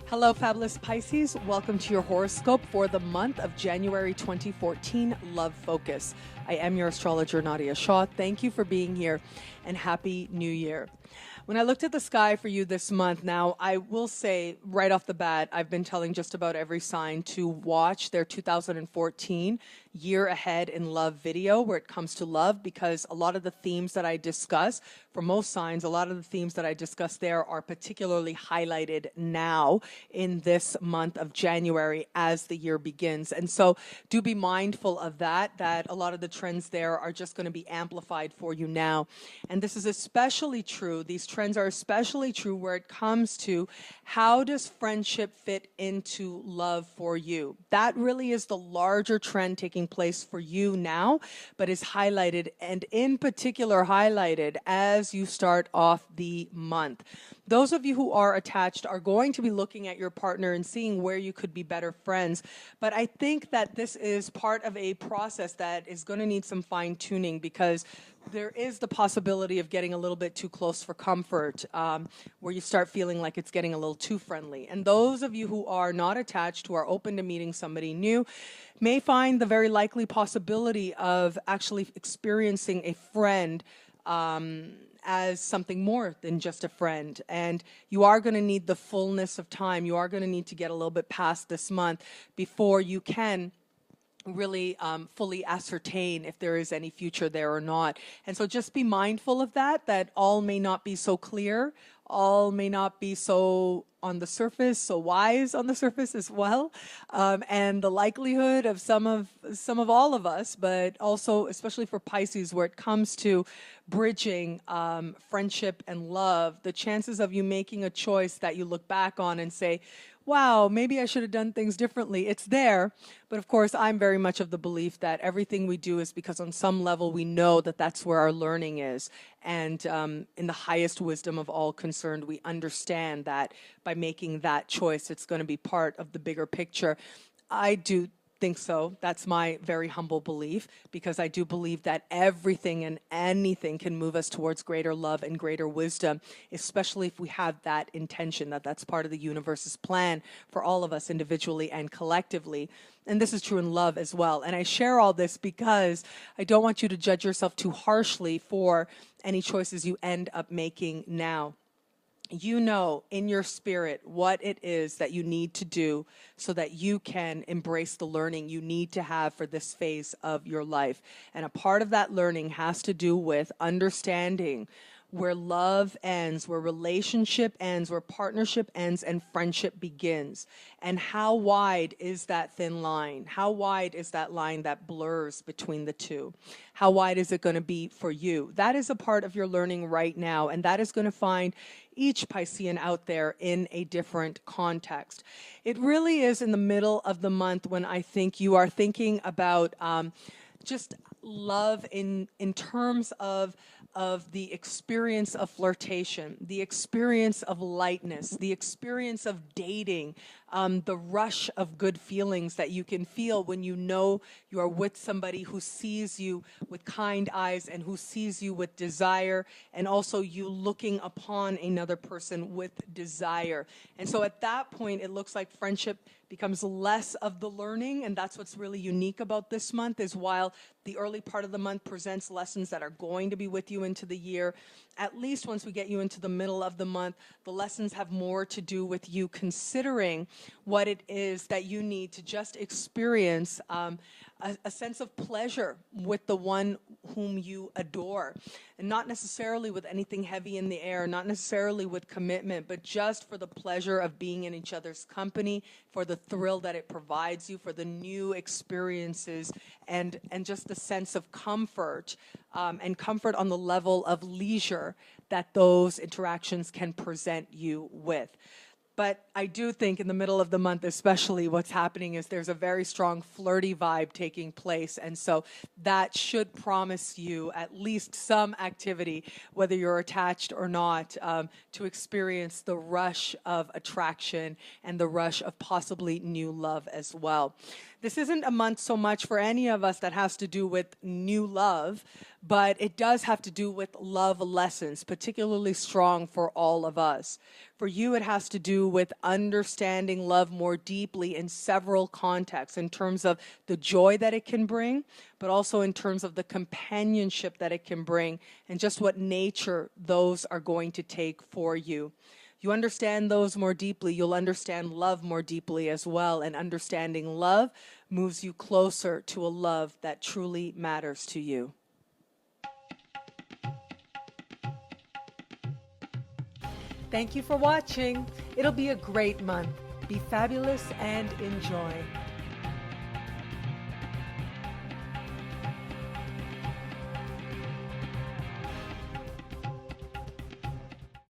Hello, fabulous Pisces. Welcome to your horoscope for the month of January 2014, Love Focus. I am your astrologer, Nadiya Shah. Thank you for being here and Happy New Year. When I looked at the sky for you this month, now I will say right off the bat, I've been telling just about every sign to watch their 2014 Year Ahead in Love video where it comes to love, because a lot of the themes that I discuss for most signs, a lot of the themes that I discuss there are particularly highlighted now in this month of January as the year begins. And so do be mindful of that a lot of the trends there are just going to be amplified for you now. And this is especially true, these trends are especially true where it comes to how does friendship fit into love for you. That really is the larger trend taking place for you now, but is highlighted, and in particular highlighted as you start off the month. Those of you who are attached are going to be looking at your partner and seeing where you could be better friends. But I think that this is part of a process that is going to need some fine tuning, because there is the possibility of getting a little bit too close for comfort, where you start feeling like it's getting a little too friendly. And those of you who are not attached, who are open to meeting somebody new, may find the very likely possibility of actually experiencing a friend as something more than just a friend. And you are going to need the fullness of time. You are going to need to get a little bit past this month before you can really fully ascertain if there is any future there or not. And so just be mindful of that all may not be so clear, all may not be so on the surface, so wise on the surface as well, and the likelihood of some of all of us, but also especially for Pisces, where it comes to bridging friendship and love, the chances of you making a choice that you look back on and say, wow, maybe I should have done things differently. It's there. But of course, I'm very much of the belief that everything we do is because on some level we know that that's where our learning is. And in the highest wisdom of all concerned, we understand that by making that choice, it's going to be part of the bigger picture. I do think so. That's my very humble belief, because I do believe that everything and anything can move us towards greater love and greater wisdom, especially if we have that intention, that that's part of the universe's plan for all of us individually and collectively. And this is true in love as well. And I share all this because I don't want you to judge yourself too harshly for any choices you end up making now. You know in your spirit what it is that you need to do so that you can embrace the learning you need to have for this phase of your life. And a part of that learning has to do with understanding where love ends, where relationship ends, where partnership ends, and friendship begins. And how wide is that thin line? How wide is that line that blurs between the two? How wide is it going to be for you? That is a part of your learning right now, and that is going to find each Piscean out there in a different context. It really is in the middle of the month when I think you are thinking about just love in terms of the experience of flirtation, the experience of lightness, the experience of dating, the rush of good feelings that you can feel when you know you are with somebody who sees you with kind eyes and who sees you with desire, and also you looking upon another person with desire. And so at that point, it looks like friendship becomes less of the learning, and that's what's really unique about this month, is while the early part of the month presents lessons that are going to be with you into the year, at least once we get you into the middle of the month, the lessons have more to do with you considering what it is that you need to just experience a sense of pleasure with the one whom you adore. And not necessarily with anything heavy in the air, not necessarily with commitment, but just for the pleasure of being in each other's company, for the thrill that it provides you, for the new experiences, and just the sense of comfort, and comfort on the level of leisure that those interactions can present you with. But I do think in the middle of the month, especially, what's happening is there's a very strong flirty vibe taking place. And so that should promise you at least some activity, whether you're attached or not, to experience the rush of attraction and the rush of possibly new love as well. This isn't a month so much for any of us that has to do with new love, but it does have to do with love lessons, particularly strong for all of us. For you, it has to do with understanding love more deeply in several contexts, in terms of the joy that it can bring, but also in terms of the companionship that it can bring, and just what nature those are going to take for you. You understand those more deeply, you'll understand love more deeply as well. And understanding love moves you closer to a love that truly matters to you. Thank you for watching. It'll be a great month. Be fabulous and enjoy.